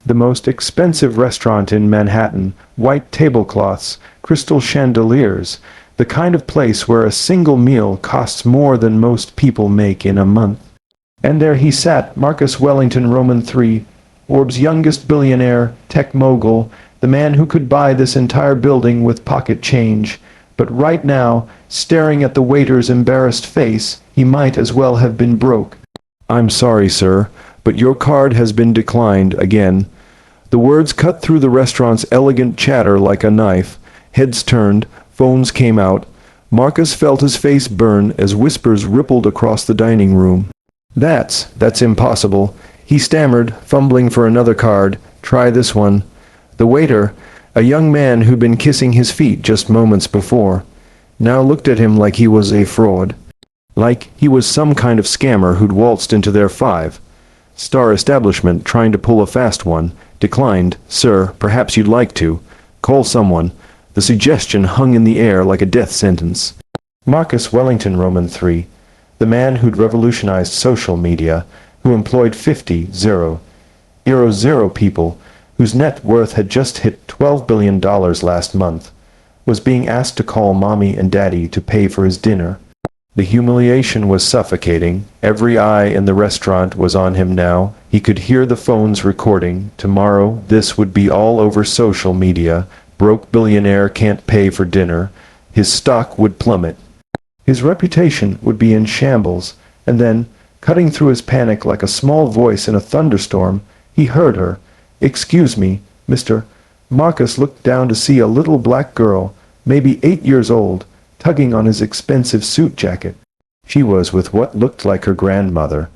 The most expensive restaurant in Manhattan, white tablecloths, crystal chandeliers, the kind of place where a single meal costs more than most people make in a month. And there he sat, Marcus Wellington Roman III, Orb's youngest billionaire, tech mogul, the man who could buy this entire building with pocket change. But right now, staring at the waiter's embarrassed face, he might as well have been broke. "I'm sorry, sir, but your card has been declined again." The words cut through the restaurant's elegant chatter like a knife. Heads turned, phones came out. Marcus felt his face burn as whispers rippled across the dining room. That's impossible," he stammered, fumbling for another card. "Try this one." The waiter, a young man who'd been kissing his feet just moments before, now looked at him like he was a fraud. Like he was some kind of scammer who'd waltzed into their five-star establishment trying to pull a fast one. "Declined, sir, perhaps you'd like to call someone." The suggestion hung in the air like a death sentence. Marcus Wellington Roman III, the man who'd revolutionized social media, who employed 50,000 people, whose net worth had just hit $12 billion last month, was being asked to call mommy and daddy to pay for his dinner. The humiliation was suffocating. Every eye in the restaurant was on him now. He could hear the phones recording. Tomorrow, this would be all over social media. Broke billionaire can't pay for dinner. His stock would plummet. His reputation would be in shambles. And then, cutting through his panic like a small voice in a thunderstorm, he heard her. "Excuse me, Mr." Marcus looked down to see a little black girl, maybe 8 years old, tugging on his expensive suit jacket. She was with what looked like her grandmother,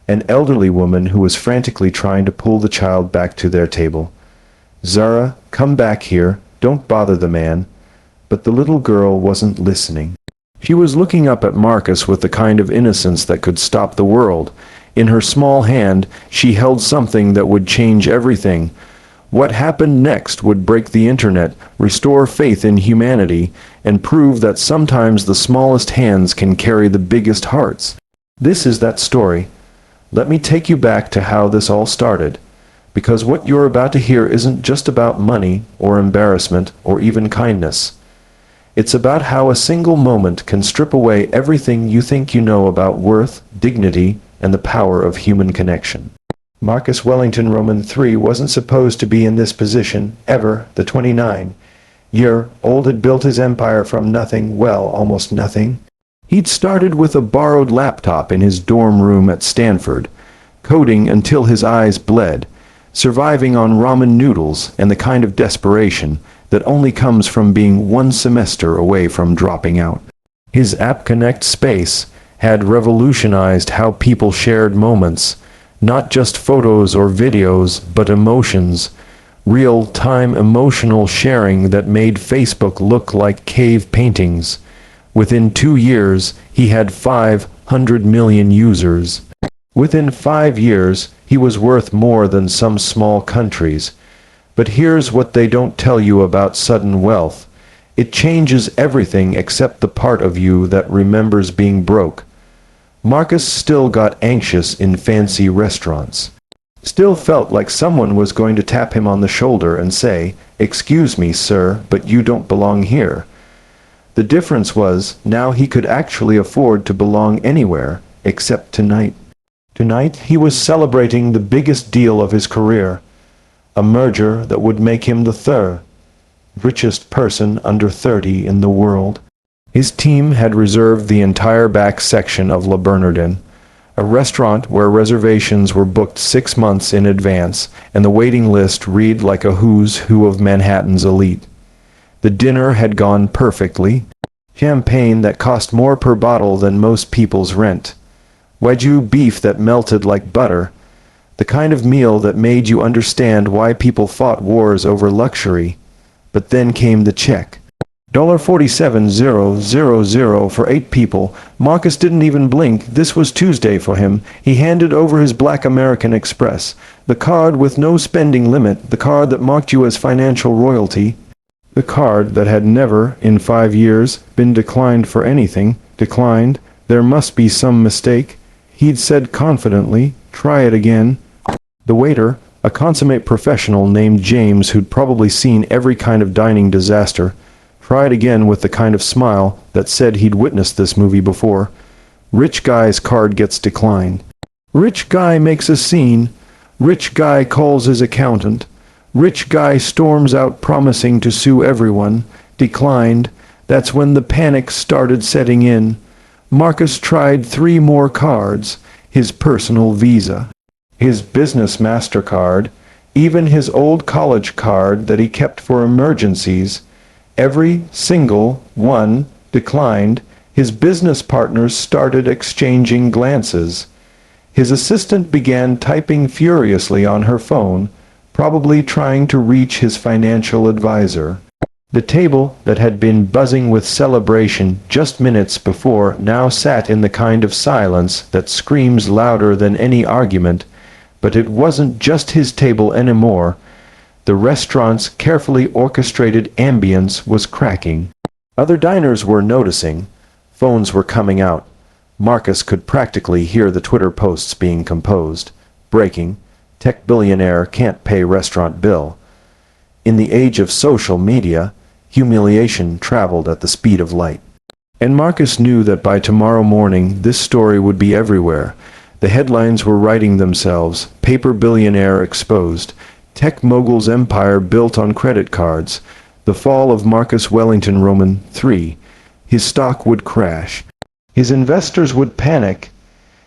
an elderly woman who was frantically trying to pull the child back to their table. "Zara, come back here. Don't bother the man." But the little girl wasn't listening. She was looking up at Marcus with the kind of innocence that could stop the world. In her small hand, she held something that would change everything. What happened next would break the internet, restore faith in humanity, and prove that sometimes the smallest hands can carry the biggest hearts. This is that story. Let me take you back to how this all started. Because what you're about to hear isn't just about money, or embarrassment, or even kindness. It's about how a single moment can strip away everything you think you know about worth, dignity, and the power of human connection. Marcus Wellington Roman III wasn't supposed to be in this position, ever. The 29-year-old had built his empire from nothing, well, almost nothing. He'd started with a borrowed laptop in his dorm room at Stanford, coding until his eyes bled, surviving on ramen noodles and the kind of desperation that only comes from being one semester away from dropping out. His App Connect space had revolutionized how people shared moments, not just photos or videos, but emotions, real-time emotional sharing that made Facebook look like cave paintings. Within 2 years, he had 500 million users. Within 5 years, he was worth more than some small countries. But here's what they don't tell you about sudden wealth. It changes everything except the part of you that remembers being broke. Marcus still got anxious in fancy restaurants. Still felt like someone was going to tap him on the shoulder and say, "Excuse me, sir, but you don't belong here." The difference was, now he could actually afford to belong anywhere, except tonight. Tonight he was celebrating the biggest deal of his career, a merger that would make him the third richest person under 30 in the world. His team had reserved the entire back section of Le Bernardin, a restaurant where reservations were booked 6 months in advance, and the waiting list read like a who's who of Manhattan's elite. The dinner had gone perfectly. Champagne that cost more per bottle than most people's rent. Wagyu beef that melted like butter. The kind of meal that made you understand why people fought wars over luxury. But then came the check. $47,000 for 8 people. Marcus didn't even blink. This was Tuesday for him. He handed over his Black American Express, the card with no spending limit, the card that marked you as financial royalty, the card that had never, in 5 years, been declined for anything. Declined. There must be some mistake. He'd said confidently, "Try it again." The waiter, A consummate professional named James, who'd probably seen every kind of dining disaster, tried again with the kind of smile that said he'd witnessed this movie before. Rich guy's card gets declined. Rich guy makes a scene. Rich guy calls his accountant. Rich guy storms out promising to sue everyone. Declined. That's when the panic started setting in. Marcus tried 3 more cards. His personal Visa, his business MasterCard, even his old college card that he kept for emergencies. Every single one declined. His business partners started exchanging glances. His assistant began typing furiously on her phone, probably trying to reach his financial advisor. The table that had been buzzing with celebration just minutes before now sat in the kind of silence that screams louder than any argument. But it wasn't just his table anymore. The restaurant's carefully orchestrated ambience was cracking. Other diners were noticing. Phones were coming out. Marcus could practically hear the Twitter posts being composed. Breaking. Tech billionaire can't pay restaurant bill. In the age of social media, humiliation traveled at the speed of light. And Marcus knew that by tomorrow morning this story would be everywhere. The headlines were writing themselves. Paper billionaire exposed. Tech mogul's empire built on credit cards. The fall of Marcus Wellington Roman III. His stock would crash. His investors would panic.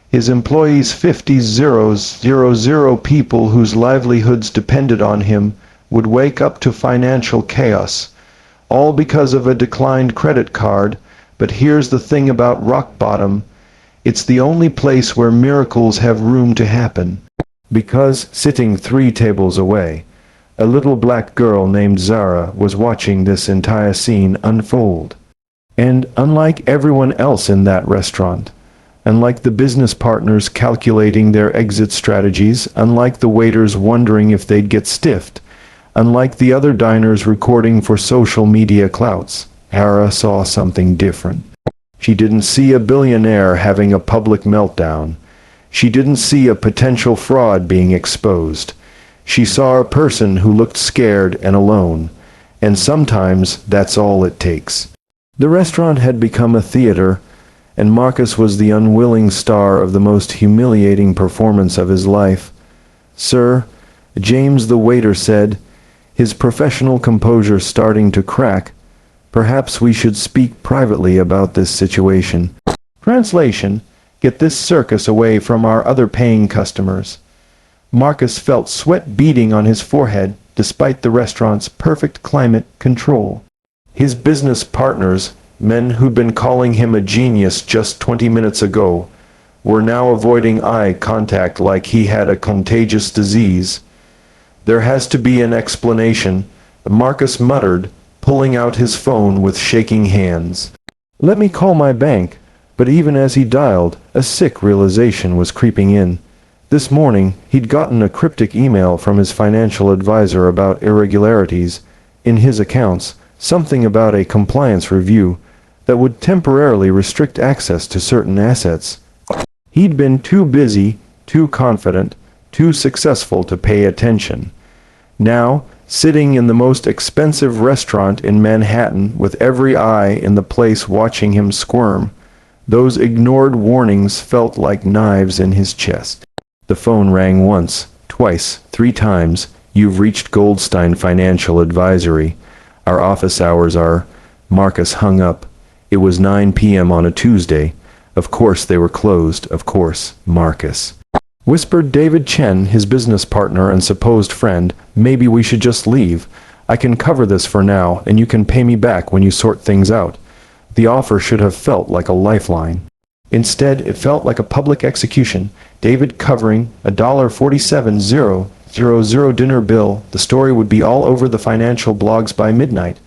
His employees, 50,000 people whose livelihoods depended on him, would wake up to financial chaos. All because of a declined credit card. But here's the thing about rock bottom. It's the only place where miracles have room to happen. Because, sitting 3 tables away, a little black girl named Zara was watching this entire scene unfold. And unlike everyone else in that restaurant, unlike the business partners calculating their exit strategies, unlike the waiters wondering if they'd get stiffed, unlike the other diners recording for social media clouts, Zara saw something different. She didn't see a billionaire having a public meltdown. She didn't see a potential fraud being exposed. She saw a person who looked scared and alone. And sometimes that's all it takes. The restaurant had become a theater, and Marcus was the unwilling star of the most humiliating performance of his life. "Sir," James the waiter said, his professional composure starting to crack, "perhaps we should speak privately about this situation." Translation: get this circus away from our other paying customers. Marcus felt sweat beading on his forehead despite the restaurant's perfect climate control. His business partners, men who'd been calling him a genius just 20 minutes ago, were now avoiding eye contact like he had a contagious disease. "There has to be an explanation," Marcus muttered, pulling out his phone with shaking hands. "Let me call my bank." But even as he dialed, a sick realization was creeping in. This morning, he'd gotten a cryptic email from his financial advisor about irregularities in his accounts, something about a compliance review that would temporarily restrict access to certain assets. He'd been too busy, too confident, too successful to pay attention. Now, sitting in the most expensive restaurant in Manhattan with every eye in the place watching him squirm, those ignored warnings felt like knives in his chest. The phone rang once, twice, 3 times. "You've reached Goldstein Financial Advisory. Our office hours are—" Marcus hung up. It was 9 p.m. on a Tuesday. Of course they were closed, of course, Marcus. Whispered David Chen, his business partner and supposed friend, "Maybe we should just leave. I can cover this for now, and you can pay me back when you sort things out." The offer should have felt like a lifeline. Instead, it felt like a public execution. David covering a $47,000 dinner bill. The story would be all over the financial blogs by midnight.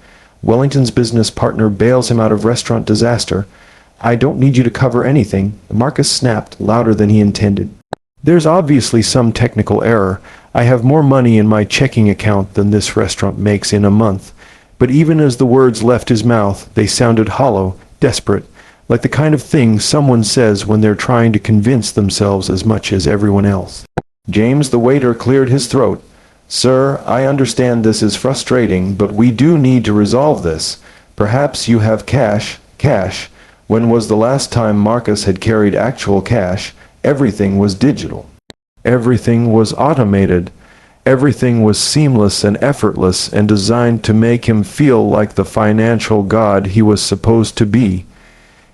Wellington's business partner bails him out of restaurant disaster. "I don't need you to cover anything," Marcus snapped, louder than he intended. "There's obviously some technical error. I have more money in my checking account than this restaurant makes in a month." But even as the words left his mouth, they sounded hollow, desperate, like the kind of thing someone says when they're trying to convince themselves as much as everyone else. James the waiter cleared his throat. "Sir, I understand this is frustrating, but we do need to resolve this. Perhaps you have cash." Cash? When was the last time Marcus had carried actual cash? Everything was digital. Everything was automated. Everything was seamless and effortless and designed to make him feel like the financial god he was supposed to be.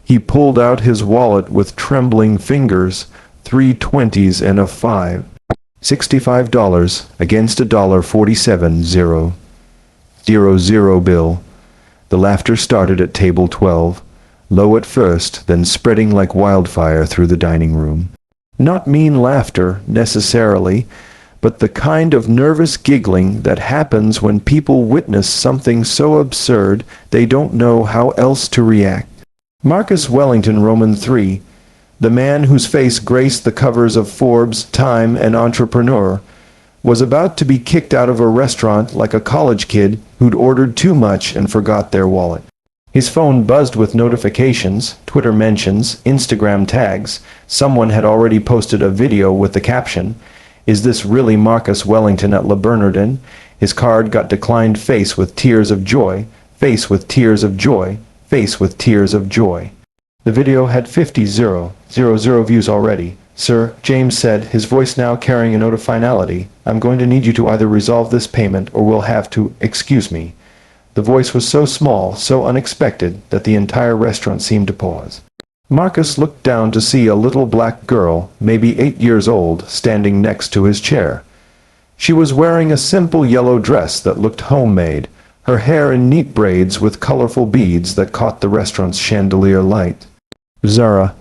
He pulled out his wallet with trembling fingers, 3 20s and a 5. $65 against $1.47.00 bill. The laughter started at table 12, low at first, then spreading like wildfire through the dining room. Not mean laughter, necessarily, but the kind of nervous giggling that happens when people witness something so absurd they don't know how else to react. Marcus Wellington, Roman 3, the man whose face graced the covers of Forbes, Time, and Entrepreneur, was about to be kicked out of a restaurant like a college kid who'd ordered too much and forgot their wallet. His phone buzzed with notifications, Twitter mentions, Instagram tags. Someone had already posted a video with the caption, "Is this really Marcus Wellington at Le Bernardin?" His card got declined. Face with tears of joy, face with tears of joy, face with tears of joy. The video had 50,000 views already. "Sir," James said, his voice now carrying a note of finality, "I'm going to need you to either resolve this payment or we'll have to, excuse me." The voice was so small, so unexpected, that the entire restaurant seemed to pause. Marcus looked down to see a little black girl, maybe 8 years old, standing next to his chair. She was wearing a simple yellow dress that looked homemade, her hair in neat braids with colorful beads that caught the restaurant's chandelier light. Zara.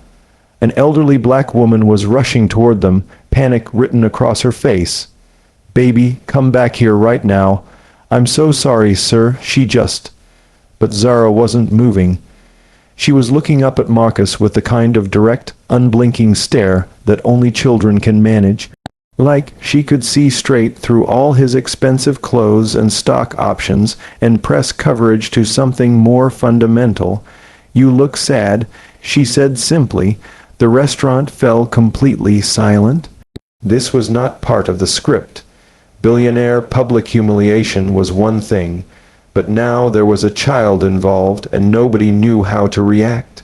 An elderly black woman was rushing toward them, panic written across her face. "Baby, come back here right now. I'm so sorry, sir, she just—" But Zara wasn't moving. She was looking up at Marcus with the kind of direct, unblinking stare that only children can manage. Like she could see straight through all his expensive clothes and stock options and press coverage to something more fundamental. "You look sad," she said simply. The restaurant fell completely silent. This was not part of the script. Billionaire public humiliation was one thing, but now there was a child involved and nobody knew how to react.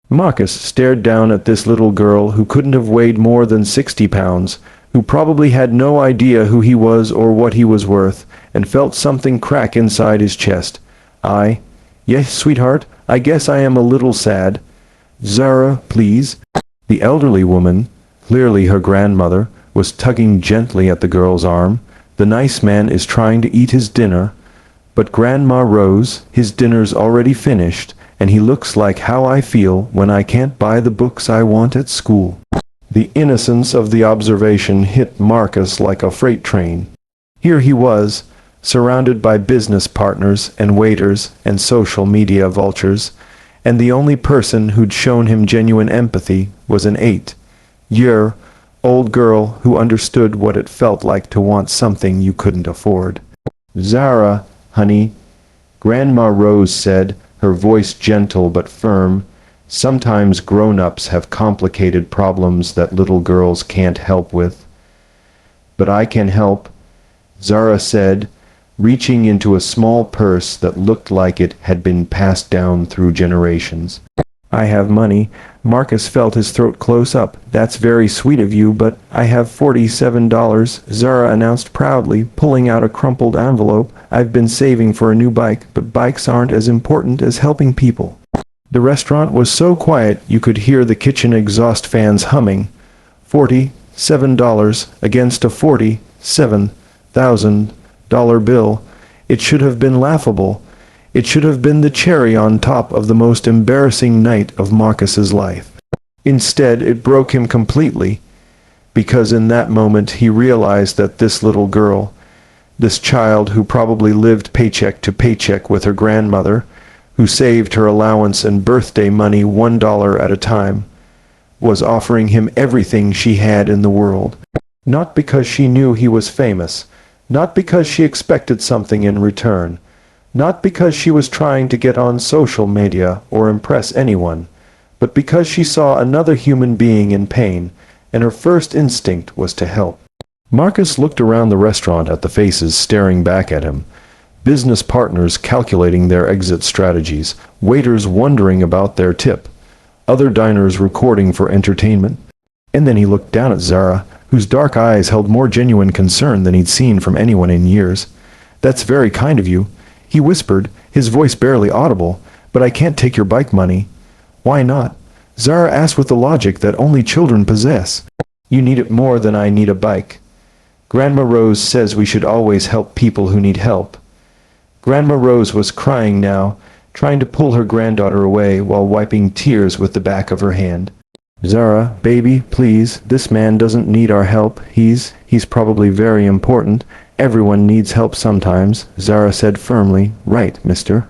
Marcus stared down at this little girl who couldn't have weighed more than 60 pounds, who probably had no idea who he was or what he was worth, and felt something crack inside his chest. "Yes, sweetheart, I guess I am a little sad." "Zara, please." The elderly woman, clearly her grandmother, was tugging gently at the girl's arm. "The nice man is trying to eat his dinner." But Grandma rose. "His dinner's already finished, and he looks like how I feel when I can't buy the books I want at school." The innocence of the observation hit Marcus like a freight train. Here he was, surrounded by business partners and waiters and social media vultures, and the only person who'd shown him genuine empathy was an 8-year-old girl who understood what it felt like to want something you couldn't afford. "Zara, honey," Grandma Rose said, her voice gentle but firm. "Sometimes grown-ups have complicated problems that little girls can't help with." "But I can help," Zara said, reaching into a small purse that looked like it had been passed down through generations. "I have money." Marcus felt his throat close up. "That's very sweet of you, but I have $47, Zara announced proudly, pulling out a crumpled envelope. "I've been saving for a new bike, but bikes aren't as important as helping people." The restaurant was so quiet you could hear the kitchen exhaust fans humming. $47 against a $47,000 bill. It should have been laughable. It should have been the cherry on top of the most embarrassing night of Marcus's life. Instead, it broke him completely, because in that moment he realized that this little girl, this child who probably lived paycheck to paycheck with her grandmother, who saved her allowance and birthday money $1 at a time, was offering him everything she had in the world. Not because she knew he was famous, not because she expected something in return, not because she was trying to get on social media or impress anyone, but because she saw another human being in pain, and her first instinct was to help. Marcus looked around the restaurant at the faces staring back at him. Business partners calculating their exit strategies, waiters wondering about their tip, other diners recording for entertainment. And then he looked down at Zara, whose dark eyes held more genuine concern than he'd seen from anyone in years. "That's very kind of you," he whispered, his voice barely audible, "but I can't take your bike money." "Why not?" Zara asked with the logic that only children possess. "You need it more than I need a bike. Grandma Rose says we should always help people who need help." Grandma Rose was crying now, trying to pull her granddaughter away while wiping tears with the back of her hand. "Zara, baby, please, this man doesn't need our help. He's probably very important. Everyone needs help sometimes," Zara said firmly. "Right, mister."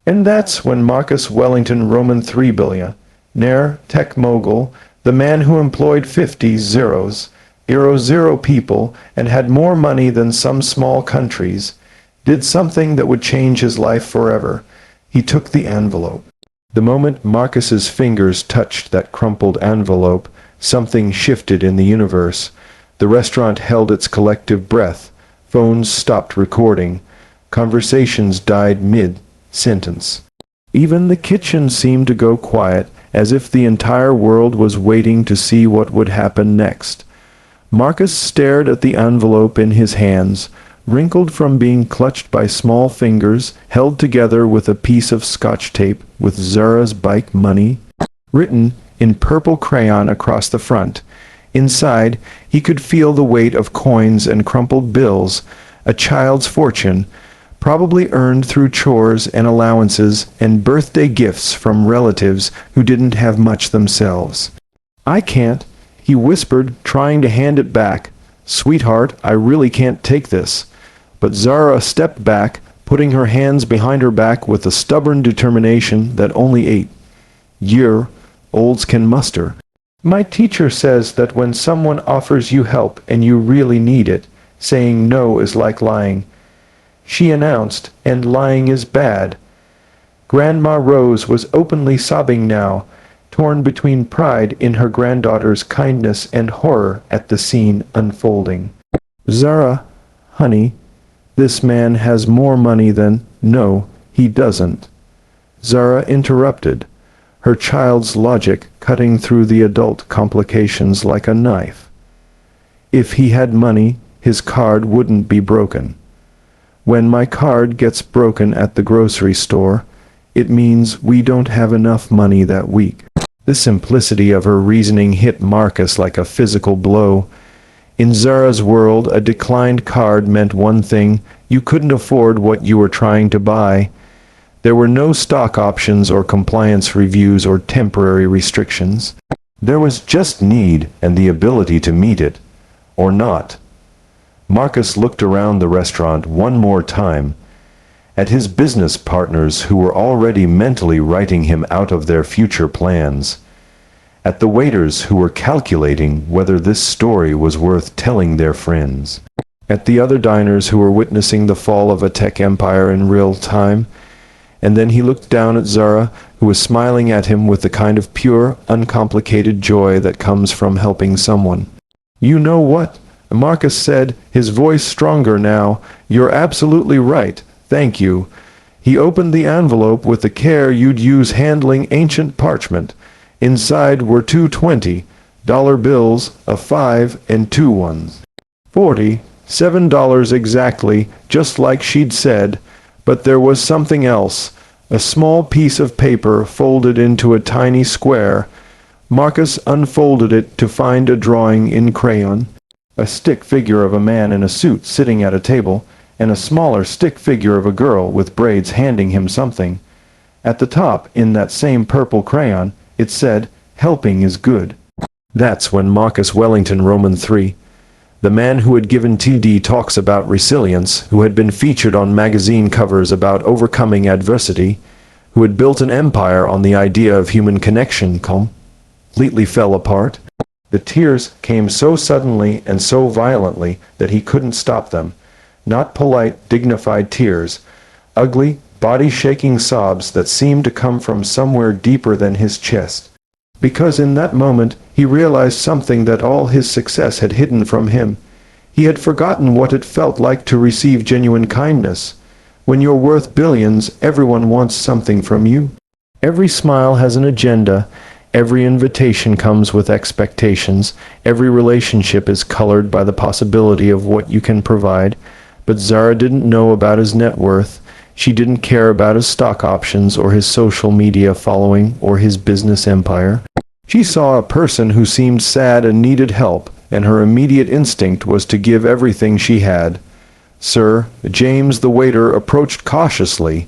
And that's when Marcus Wellington Roman III Billionaire, tech mogul, the man who employed 50 zero people and had more money than some small countries, did something that would change his life forever. He took the envelope. The moment Marcus's fingers touched that crumpled envelope, something shifted in the universe. The restaurant held its collective breath. Phones stopped recording. Conversations died mid-sentence. Even the kitchen seemed to go quiet, as if the entire world was waiting to see what would happen next. Marcus stared at the envelope in his hands, wrinkled from being clutched by small fingers, held together with a piece of Scotch tape with Zara's bike money, written in purple crayon across the front. Inside, he could feel the weight of coins and crumpled bills, a child's fortune, probably earned through chores and allowances and birthday gifts from relatives who didn't have much themselves. "I can't," he whispered, trying to hand it back. "Sweetheart, I really can't take this." But Zara stepped back, putting her hands behind her back with a stubborn determination that only 8-year-olds can muster. "My teacher says that when someone offers you help and you really need it, saying no is like lying," she announced, "and lying is bad." Grandma Rose was openly sobbing now, torn between pride in her granddaughter's kindness and horror at the scene unfolding. "Zara, honey, this man has more money than—" "No, he doesn't," Zara interrupted, her child's logic cutting through the adult complications like a knife. "If he had money, his card wouldn't be broken. When my card gets broken at the grocery store, it means we don't have enough money that week." The simplicity of her reasoning hit Marcus like a physical blow. In Zara's world, a declined card meant one thing: you couldn't afford what you were trying to buy. There were no stock options or compliance reviews or temporary restrictions. There was just need and the ability to meet it, or not. Marcus looked around the restaurant one more time, at his business partners who were already mentally writing him out of their future plans, at the waiters who were calculating whether this story was worth telling their friends, at the other diners who were witnessing the fall of a tech empire in real time. And then he looked down at Zara, who was smiling at him with the kind of pure, uncomplicated joy that comes from helping someone. "You know what?" Marcus said, his voice stronger now. "You're absolutely right. Thank you." He opened the envelope with the care you'd use handling ancient parchment. Inside were two $20 bills, a 5 and 2 ones. $47 exactly, just like she'd said. But there was something else, a small piece of paper folded into a tiny square. Marcus unfolded it to find a drawing in crayon, a stick figure of a man in a suit sitting at a table, and a smaller stick figure of a girl with braids handing him something. At the top, in that same purple crayon, it said, "Helping is good." That's when Marcus Wellington Roman III, the man who had given TED talks about resilience, who had been featured on magazine covers about overcoming adversity, who had built an empire on the idea of human connection, completely fell apart. The tears came so suddenly and so violently that he couldn't stop them. Not polite, dignified tears, ugly, body-shaking sobs that seemed to come from somewhere deeper than his chest. Because in that moment he realized something that all his success had hidden from him. He had forgotten what it felt like to receive genuine kindness. When you're worth billions, everyone wants something from you. Every smile has an agenda. Every invitation comes with expectations. Every relationship is colored by the possibility of what you can provide. But Zara didn't know about his net worth. She didn't care about his stock options or his social media following or his business empire. She saw a person who seemed sad and needed help, and her immediate instinct was to give everything she had. "Sir," James the waiter approached cautiously.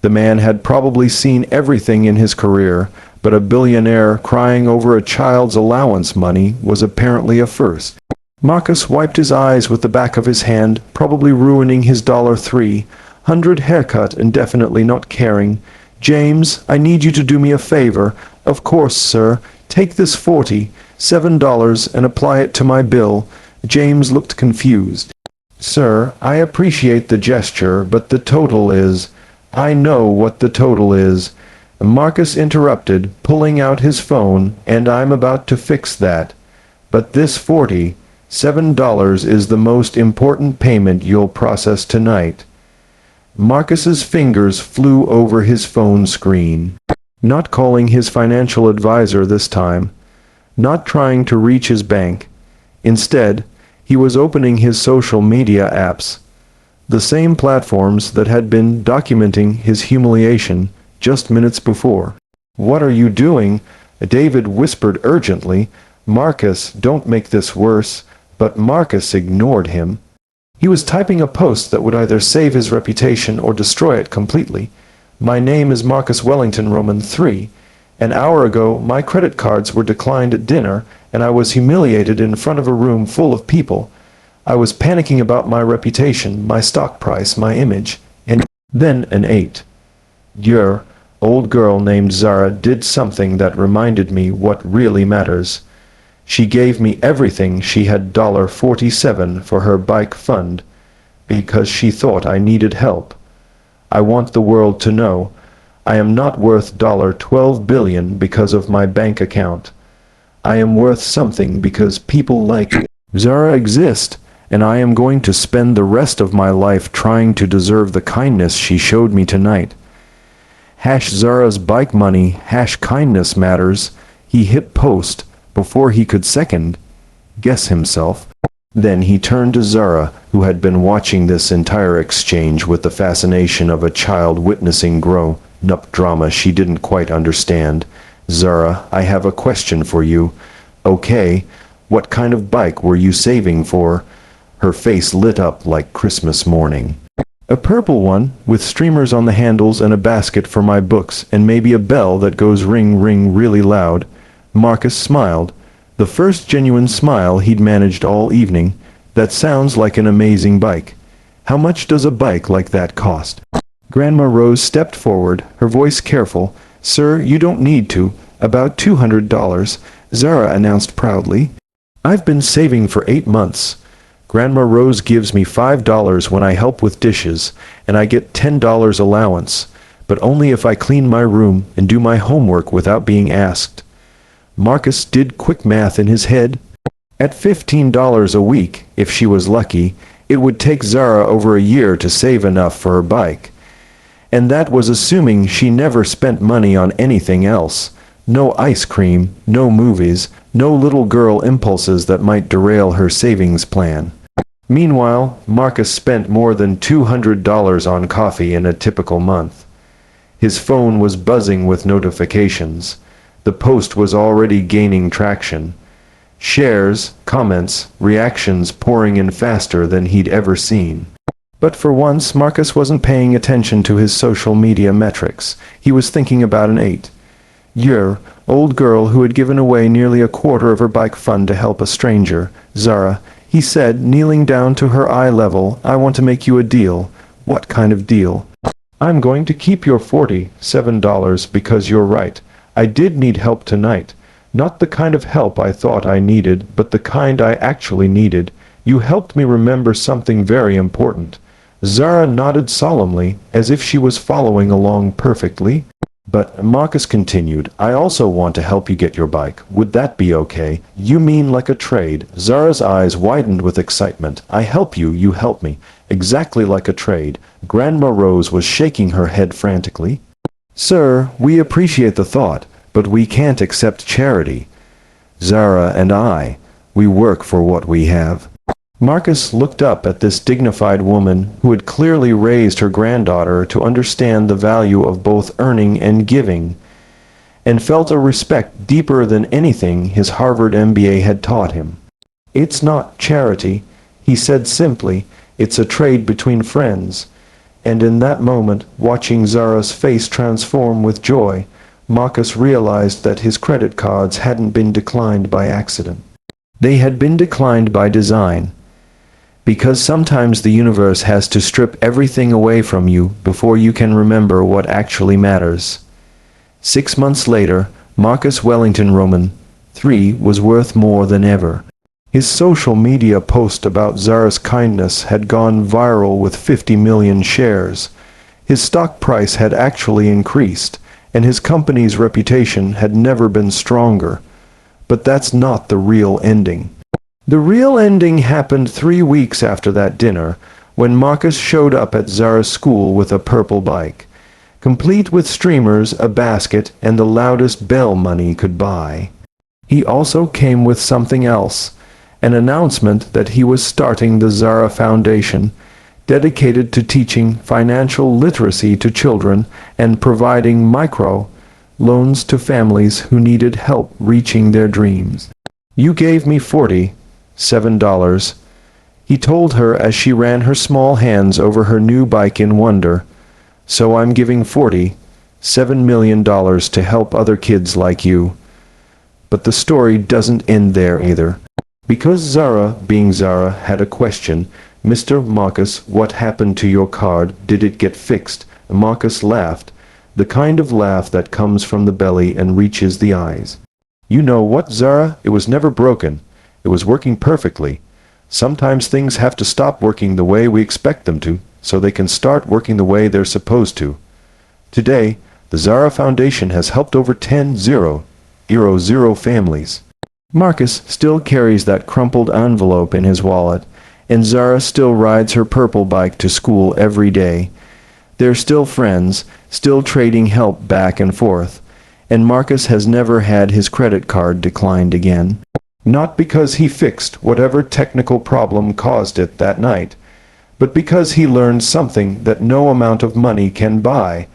The man had probably seen everything in his career, but a billionaire crying over a child's allowance money was apparently a first. Marcus wiped his eyes with the back of his hand, probably ruining his $300 haircut and definitely not caring. "James, I need you to do me a favor." "Of course, sir. Take this $47 and apply it to my bill." James looked confused. "Sir, I appreciate the gesture, but the total is—" "I know what the total is," Marcus interrupted, pulling out his phone, "and I'm about to fix that. But this $47 is the most important payment you'll process tonight." Marcus's fingers flew over his phone screen. Not calling his financial advisor this time. Not trying to reach his bank. Instead, he was opening his social media apps. The same platforms that had been documenting his humiliation just minutes before. "What are you doing?" David whispered urgently. "Marcus, don't make this worse." But Marcus ignored him. He was typing a post that would either save his reputation or destroy it completely. "My name is Marcus Wellington Roman III. An hour ago, my credit cards were declined at dinner, and I was humiliated in front of a room full of people. I was panicking about my reputation, my stock price, my image, and then an 8-year old girl named Zara did something that reminded me what really matters. She gave me everything she had $47 for her bike fund, because she thought I needed help. I want the world to know I am not worth $12 billion because of my bank account. I am worth something because people like Zara exist, and I am going to spend the rest of my life trying to deserve the kindness she showed me tonight. Zara's bike money, kindness matters." He hit post before he could second guess himself. Then he turned to Zara, who had been watching this entire exchange with the fascination of a child witnessing grown-up drama she didn't quite understand. "Zara, I have a question for you." "Okay, what kind of bike were you saving for?" Her face lit up like Christmas morning. "A purple one, with streamers on the handles and a basket for my books, and maybe a bell that goes ring ring really loud." Marcus smiled. The first genuine smile he'd managed all evening. "That sounds like an amazing bike. How much does a bike like that cost?" Grandma Rose stepped forward, her voice careful. "Sir, you don't need to. About $200, Zara announced proudly. "I've been saving for 8 months. Grandma Rose gives me $5 when I help with dishes, and I get $10 allowance, but only if I clean my room and do my homework without being asked." Marcus did quick math in his head. At $15 a week, if she was lucky, it would take Zara over a year to save enough for her bike. And that was assuming she never spent money on anything else. No ice cream, no movies, no little girl impulses that might derail her savings plan. Meanwhile, Marcus spent more than $200 on coffee in a typical month. His phone was buzzing with notifications. The post was already gaining traction. Shares, comments, reactions pouring in faster than he'd ever seen. But for once, Marcus wasn't paying attention to his social media metrics. He was thinking about an 8-year-old girl who had given away nearly a quarter of her bike fund to help a stranger. "Zara," he said, kneeling down to her eye level, "I want to make you a deal." "What kind of deal?" "I'm going to keep your $47 because you're right. I did need help tonight. Not the kind of help I thought I needed, but the kind I actually needed. You helped me remember something very important." Zara nodded solemnly, as if she was following along perfectly. But Marcus continued, I also want to help you get your bike. Would that be okay? You mean like a trade? Zara's eyes widened with excitement. I help you, you help me. Exactly like a trade. Grandma Rose was shaking her head frantically. Sir, we appreciate the thought, but we can't accept charity. Zara and I, we work for what we have. Marcus looked up at this dignified woman who had clearly raised her granddaughter to understand the value of both earning and giving, and felt a respect deeper than anything his Harvard MBA had taught him. It's not charity, he said simply, it's a trade between friends. And in that moment, watching Zara's face transform with joy, Marcus realized that his credit cards hadn't been declined by accident. They had been declined by design. Because sometimes the universe has to strip everything away from you before you can remember what actually matters. 6 months later, Marcus Wellington Roman, 3, was worth more than ever. His social media post about Zara's kindness had gone viral with 50 million shares. His stock price had actually increased, and his company's reputation had never been stronger. But that's not the real ending. The real ending happened 3 weeks after that dinner, when Marcus showed up at Zara's school with a purple bike, complete with streamers, a basket, and the loudest bell money could buy. He also came with something else, an announcement that he was starting the Zara Foundation, dedicated to teaching financial literacy to children and providing micro loans to families who needed help reaching their dreams. You gave me $47, he told her as she ran her small hands over her new bike in wonder. So I'm giving $47 million to help other kids like you. But the story doesn't end there either. Because Zara, being Zara, had a question, Mr. Marcus, what happened to your card? Did it get fixed? Marcus laughed, the kind of laugh that comes from the belly and reaches the eyes. You know what, Zara? It was never broken. It was working perfectly. Sometimes things have to stop working the way we expect them to, so they can start working the way they're supposed to. Today, the Zara Foundation has helped over 10,000 families. Marcus still carries that crumpled envelope in his wallet, and Zara still rides her purple bike to school every day. They're still friends, still trading help back and forth, and Marcus has never had his credit card declined again. Not because he fixed whatever technical problem caused it that night, but because he learned something that no amount of money can buy.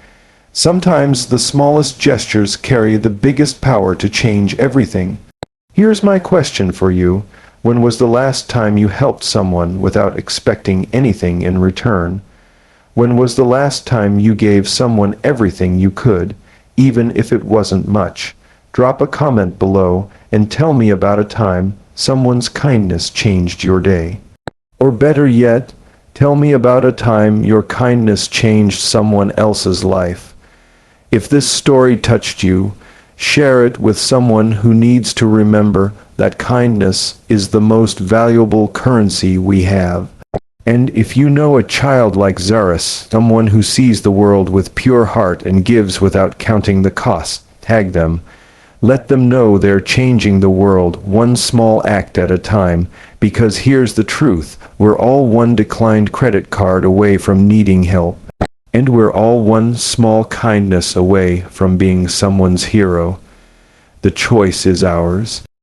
Sometimes the smallest gestures carry the biggest power to change everything. Here's my question for you. When was the last time you helped someone without expecting anything in return? When was the last time you gave someone everything you could, even if it wasn't much? Drop a comment below and tell me about a time someone's kindness changed your day. Or better yet, tell me about a time your kindness changed someone else's life. If this story touched you, share it with someone who needs to remember that kindness is the most valuable currency we have. And if you know a child like Zara, someone who sees the world with pure heart and gives without counting the cost, tag them. Let them know they're changing the world one small act at a time, because here's the truth, we're all one declined credit card away from needing help. And we're all one small kindness away from being someone's hero. The choice is ours.